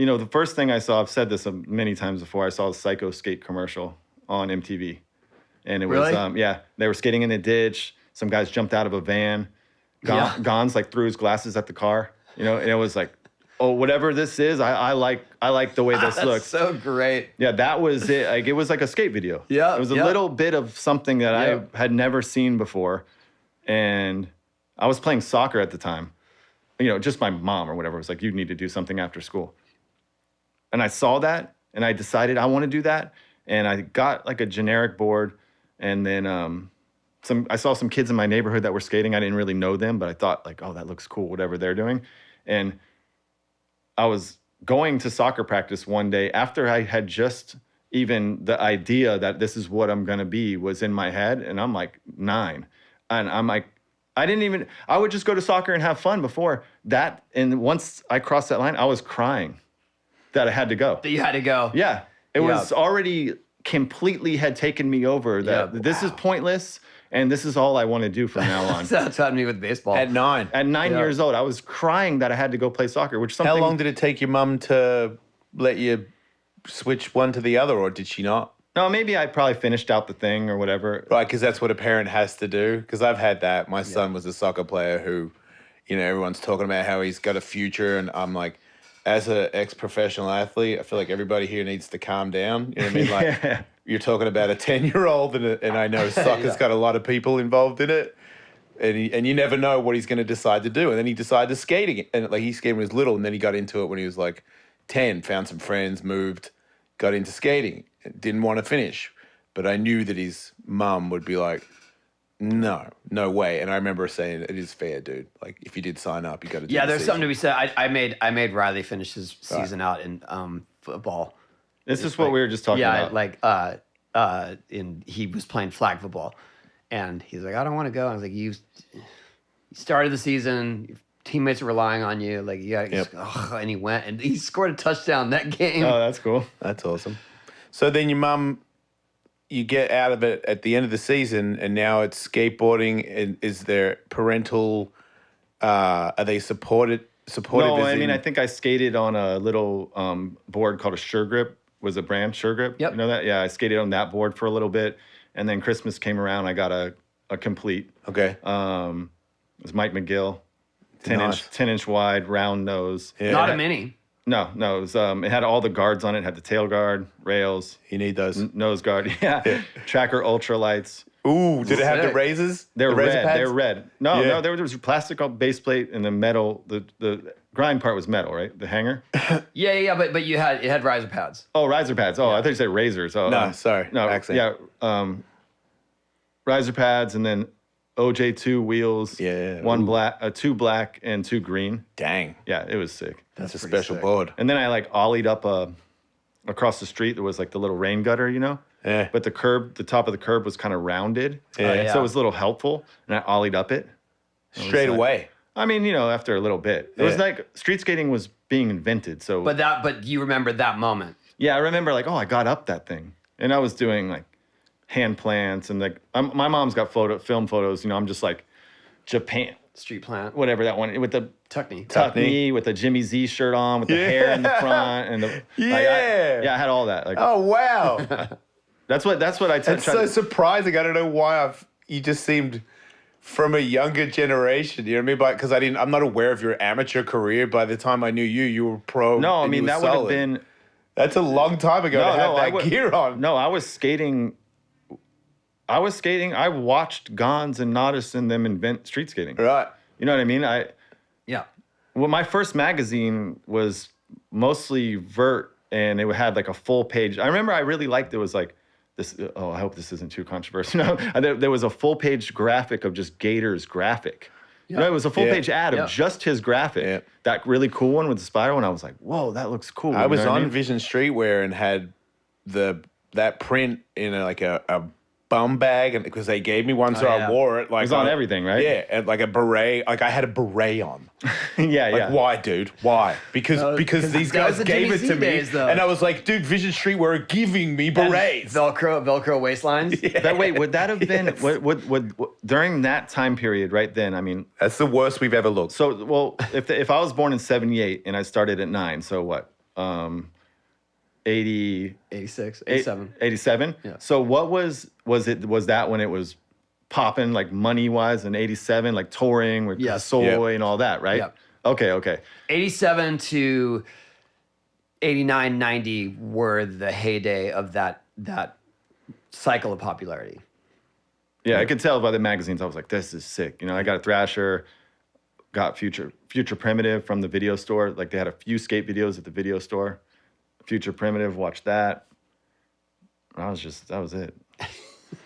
You know, the first thing I saw, I've said this many times before, I saw a Psycho Skate commercial on MTV. And it was, they were skating in a ditch. Some guys jumped out of a van. Gons like threw his glasses at the car, you know, and it was like, oh, whatever this is, I like the way this looks. So great. Yeah, that was it. Like, it was like a skate video. Yeah. It was a little bit of something that I had never seen before. And I was playing soccer at the time. You know, just my mom or whatever was like, you need to do something after school. And I saw that, and I decided I want to do that. And I got like a generic board, and then I saw some kids in my neighborhood that were skating. I didn't really know them, but I thought like, oh, that looks cool, whatever they're doing. And I was going to soccer practice one day after I had just even the idea that this is what I'm going to be was in my head. And I'm like 9. And I'm like, I would just go to soccer and have fun before that. And once I crossed that line, I was crying that I had to go. That you had to go. Yeah. It was already completely had taken me over that this is pointless. And this is all I want to do from now on. That's happened to me with baseball. At 9. At 9 years old, I was crying that I had to go play soccer, which something... How long did it take your mum to let you switch one to the other, or did she not? No, maybe I probably finished out the thing or whatever. Right, because that's what a parent has to do. Because I've had that. My son was a soccer player who, you know, everyone's talking about how he's got a future, and I'm like, as an ex-professional athlete, I feel like everybody here needs to calm down. You know what I mean? Like, you're talking about a 10-year-old, and I know soccer's got a lot of people involved in it, and you never know what he's going to decide to do. And then he decided to skating, and like he skated when he was little, and then he got into it when he was like 10, found some friends, moved, got into skating, didn't want to finish. But I knew that his mum would be like, no way. And I remember saying, it is fair, dude. Like, if you did sign up, you got to do there's something to be said. I made Riley finish his season out in football. This is what we were just talking about. He was playing flag football. And he's like, I don't want to go. And I was like, you started the season, your teammates are relying on you. Like, you got to and he went, and he scored a touchdown that game. Oh, that's cool. That's awesome. So then your mum... You get out of it at the end of the season, and now it's skateboarding. And is there parental? Are they supportive? No, I mean, I think I skated on a little board called a Sure Grip. Was a brand Sure Grip. Yep. You know that? Yeah, I skated on that board for a little bit, and then Christmas came around. I got a complete. Okay. It was Mike McGill, 10-inch wide, round nose. Yeah. Not a mini. No, it was, it had all the guards on it. It had the tail guard, rails. You need those. Nose guard, Tracker ultralights. Ooh, did it have the razors? They're razor red. pads? They're red. No, there was plastic base plate and the metal. The grind part was metal, right? The hanger. But it had riser pads. Oh, riser pads. Oh, I thought you said razors. Oh, no, sorry. No, accent. Yeah. Riser pads and then OJ2 wheels. Yeah. One black, 2 black and 2 green. Dang. Yeah, it was sick. That's a special board. And then I like ollied up across the street. There was like the little rain gutter, you know? Yeah. But the top of the curb was kind of rounded. Yeah. So it was a little helpful. And I ollied up it. Straight away. I mean, you know, after a little bit. It was like street skating was being invented. So. But you remember that moment. Yeah, I remember like, I got up that thing. And I was doing like hand plants and like, my mom's got film photos. You know, I'm just like Japan. Street plant. Whatever that one, with the Tuck knee, with the Jimmy Z shirt on, with the hair in the front. And the I had all that. Like, oh, wow. That's what I That's so surprising. I don't know why you just seemed from a younger generation. You know what I mean? Because I'm not aware of your amateur career. By the time I knew you were pro. No, I mean, that would have been. That's a long time ago to have that gear on. No, I was skating. I watched Gons and Nodis and them invent street skating. Right. You know what I mean? Yeah. Well, my first magazine was mostly vert, and it had like a full page. I remember I really liked it was like this. Oh, I hope this isn't too controversial. No, there was a full page graphic of just Gator's graphic. Yeah. You know, it was a full page ad of just his graphic. Yeah. That really cool one with the spiral, and I was like, whoa, that looks cool. I was on Vision Streetwear and had that print in a bum bag, and because they gave me one, so I wore it. Like, it was on everything, right? Yeah, and like a beret. Like I had a beret on. Yeah. Why, dude? Why? Because these guys gave it to me, and I was like, dude, Vision Streetwear are giving me berets. Velcro waistlines. Yeah. But wait, would that have been what during that time period? Right then, I mean, that's the worst we've ever looked. So, well, if I was born in '78 and I started at 9, so what? 80, 86, 87. 87. Yeah. So what was that when it was popping like money wise in 87, like touring with Yes. Soy and all that, right? Yep. Okay. 87 to 89, 90 were the heyday of that cycle of popularity. Yeah, I could tell by the magazines. I was like, this is sick. You know, I got a Thrasher, got Future Primitive from the video store. Like they had a few skate videos at the video store. Future Primitive, watched that. That was it.